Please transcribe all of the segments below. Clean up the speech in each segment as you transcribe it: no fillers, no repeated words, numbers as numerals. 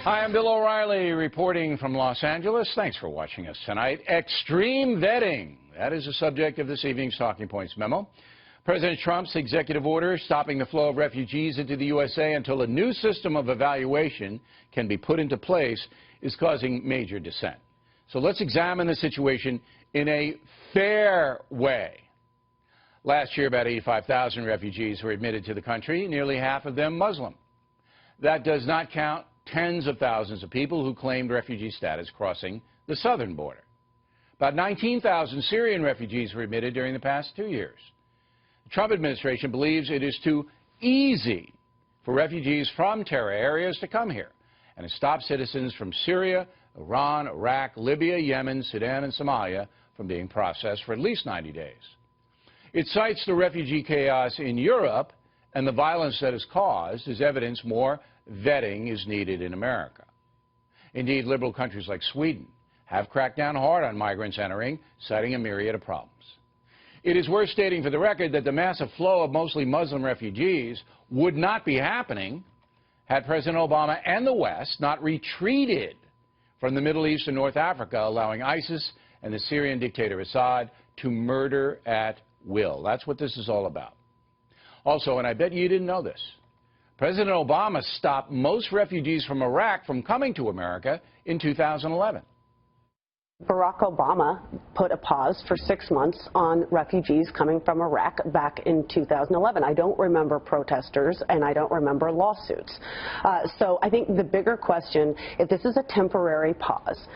Hi, I'm Bill O'Reilly reporting from Los Angeles. Thanks for watching us tonight. Extreme vetting. That is the subject of this evening's Talking Points memo. President Trump's executive order stopping the flow of refugees into the USA until a new system of evaluation can be put into place is causing major dissent. So let's examine the situation in a fair way. Last year, about 85,000 refugees were admitted to the country, nearly half of them Muslim. That does not count tens of thousands of people who claimed refugee status crossing the southern border. About 19,000 Syrian refugees were admitted during the past 2 years. The Trump administration believes it is too easy for refugees from terror areas to come here, and has stopped citizens from Syria, Iran, Iraq, Libya, Yemen, Sudan, and Somalia from being processed for at least 90 days. It cites the refugee chaos in Europe and the violence that is caused as evidence more vetting is needed in America. Indeed, liberal countries like Sweden have cracked down hard on migrants entering, citing a myriad of problems. It is worth stating for the record that the massive flow of mostly Muslim refugees would not be happening had President Obama and the West not retreated from the Middle East and North Africa, allowing ISIS and the Syrian dictator Assad to murder at will. That's what this is all about. Also, and I bet you didn't know this, President Obama stopped most refugees from Iraq from coming to America in 2011. Barack Obama put a pause for 6 months on refugees coming from Iraq back in 2011. I don't remember protesters and I don't remember lawsuits. So I think the bigger question, if this is a temporary pause,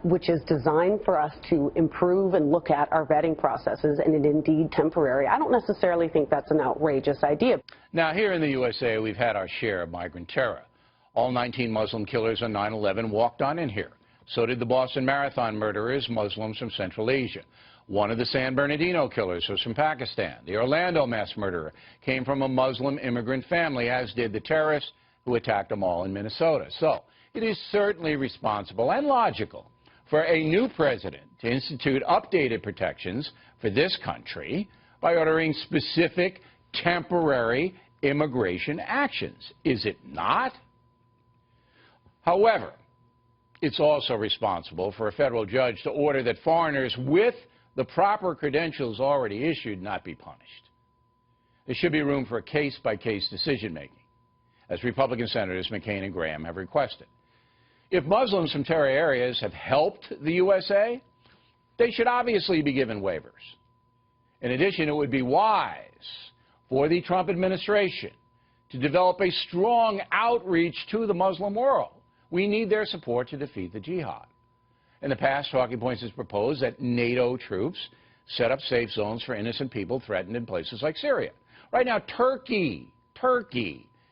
which is designed for us to improve and look at our vetting processes, and it indeed temporary, I don't necessarily think that's an outrageous idea. Now, here in the USA, we've had our share of migrant terror. All 19 Muslim killers on 9/11 walked on in here. So did the Boston Marathon murderers, Muslims from Central Asia. One of the San Bernardino killers was from Pakistan. The Orlando mass murderer came from a Muslim immigrant family, as did the terrorists who attacked them all in Minnesota. So it is certainly responsible and logical for a new president to institute updated protections for this country by ordering specific temporary immigration actions. Is it not? However, it's also responsible for a federal judge to order that foreigners with the proper credentials already issued not be punished. There should be room for a case-by-case decision-making, as Republican Senators McCain and Graham have requested. If Muslims from terror areas have helped the USA, they should obviously be given waivers. In addition, it would be wise for the Trump administration to develop a strong outreach to the Muslim world. We need their support to defeat the jihad. In the past, Talking Points has proposed that NATO troops set up safe zones for innocent people threatened in places like Syria. Right now, Turkey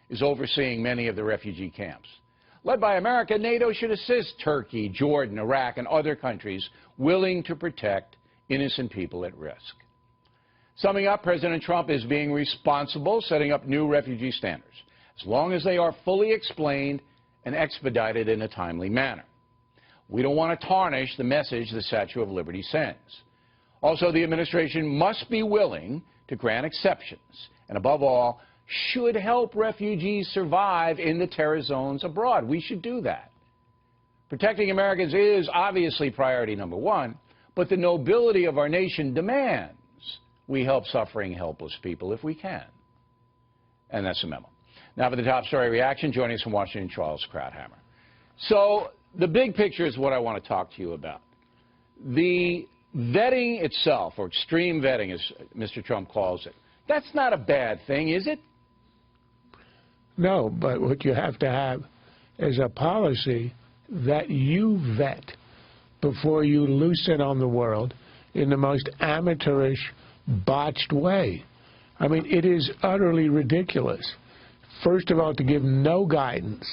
is overseeing many of the refugee camps. Led by America, NATO should assist Turkey, Jordan, Iraq, and other countries willing to protect innocent people at risk. Summing up, President Trump is being responsible, setting up new refugee standards, as long as they are fully explained and expedited in a timely manner. We don't want to tarnish the message the Statue of Liberty sends. Also, the administration must be willing to grant exceptions and, above all, should help refugees survive in the terror zones abroad. We should do that. Protecting Americans is obviously priority number one, but the nobility of our nation demands we help suffering, helpless people if we can. And that's the memo. Now for the top story reaction, joining us from Washington, Charles Krauthammer. So the big picture is what I want to talk to you about. The vetting itself, or extreme vetting as Mr. Trump calls it, that's not a bad thing, is it? No, but what you have to have is a policy that you vet before you loose it on the world in the most amateurish, botched way. I mean, it is utterly ridiculous. First of all, to give no guidance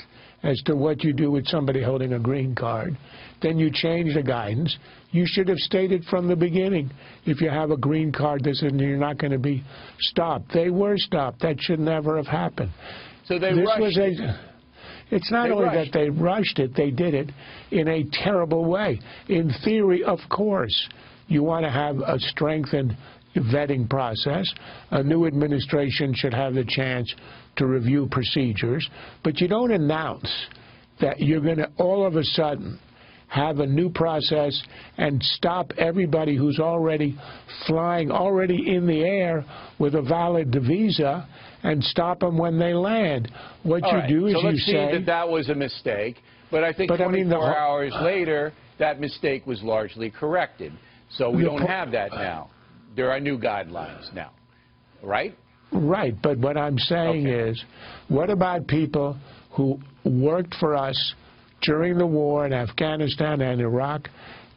as to what you do with somebody holding a green card. Then you change the guidance. You should have stated from the beginning, if you have a green card, you're not going to be stopped. They were stopped. That should never have happened. So they rushed it. It's not only that they rushed it, they did it in a terrible way. In theory, of course, you want to have a strengthened vetting process. A new administration should have the chance to review procedures, but you don't announce that you're going to all of a sudden have a new process and stop everybody who's already flying, already in the air with a valid visa, and stop them when they land. What you do is you say... So let's see that was a mistake, but I think 24 hours later, that mistake was largely corrected. So we don't have that now. There are new guidelines now, right? Right, but what I'm saying is, what about people who worked for us during the war in Afghanistan and Iraq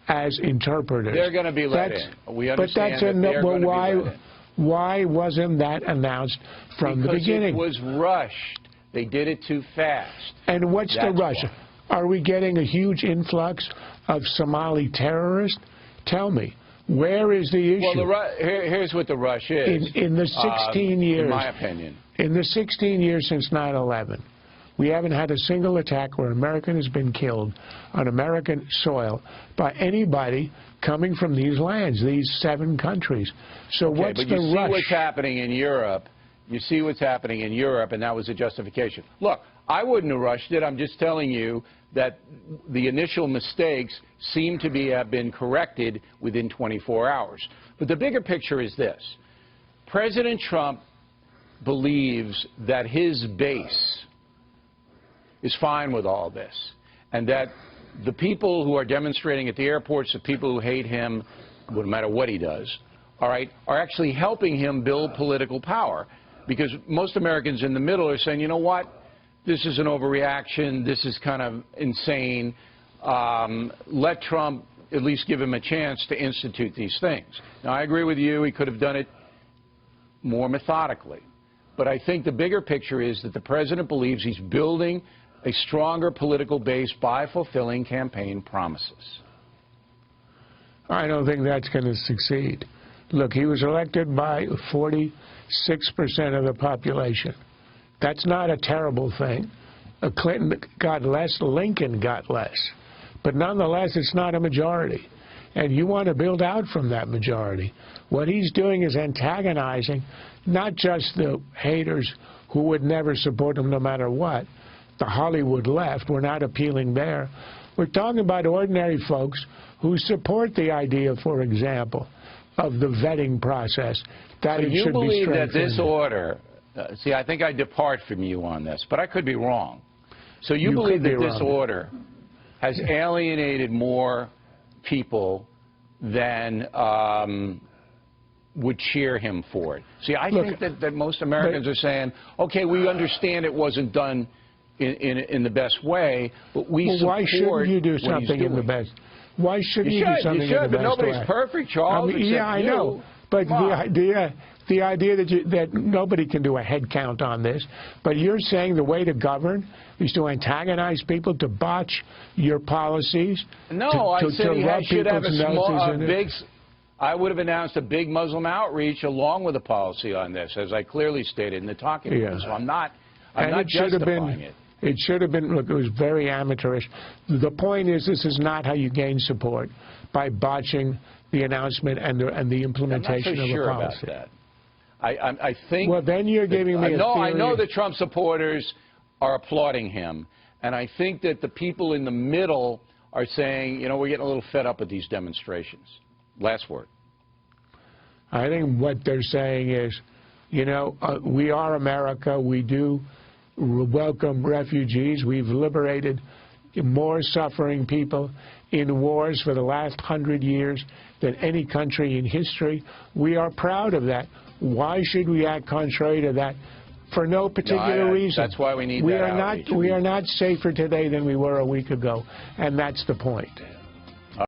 as interpreters? They're going to be let in. We understand that they're going to be let in. Why wasn't that announced from the beginning? Because it was rushed. They did it too fast. And what's the rush? Are we getting a huge influx of Somali terrorists? Tell me. Where is the issue? Well, here's what the rush is. In the 16 years, in my opinion, in the 16 years since 9/11, we haven't had a single attack where an American has been killed on American soil by anybody coming from these lands, these 7 countries. So what's the rush? But you see what's happening in Europe. You see what's happening in Europe, and that was a justification. Look, I wouldn't have rushed it. I'm just telling you that the initial mistakes seem to have been corrected within 24 hours. But the bigger picture is this. President Trump believes that his base is fine with all this, and that the people who are demonstrating at the airports, the people who hate him, no matter what he does, all right, are actually helping him build political power. Because most Americans in the middle are saying, you know what, this is an overreaction, this is kind of insane, let Trump at least give him a chance to institute these things. Now, I agree with you, he could have done it more methodically. But I think the bigger picture is that the president believes he's building a stronger political base by fulfilling campaign promises. I don't think that's going to succeed. Look, he was elected by 46% of the population. That's not a terrible thing. Clinton got less, Lincoln got less. But nonetheless, it's not a majority. And you want to build out from that majority. What he's doing is antagonizing not just the haters who would never support him no matter what, the Hollywood left. We're not appealing there. We're talking about ordinary folks who support the idea, for example, of the vetting process. That it should be strengthened. You believe that this order, see, I think I depart from you on this, but I could be wrong. So you believe that this order has alienated more people than would cheer him for it. See, I think that most Americans are saying, okay, we understand it wasn't done in the best way, but we support why shouldn't you do something in the best? Why shouldn't you do something in the best way? But nobody's perfect, Charles. Yeah, I know. But the idea that nobody can do a head count on this, but you're saying the way to govern is to antagonize people, to botch your policies? No, I said he should have a big... I would have announced a big Muslim outreach along with a policy on this, as I clearly stated in the talking points. So I'm not justifying it. It should have been, look, it was very amateurish. The point is, this is not how you gain support, by botching the announcement and the implementation of the policy. I'm not so sure about that. I think... Well, then you're giving me a theory. I know the Trump supporters are applauding him, and I think that the people in the middle are saying, you know, we're getting a little fed up with these demonstrations. Last word. I think what they're saying is, you know, we are America. We do welcome refugees. We've liberated more suffering people in wars for the last 100 years than any country in history. We are proud of that. Why should we act contrary to that? For no particular reason. That's why we need that outreach. We are not safer today than we were a week ago, and that's the point.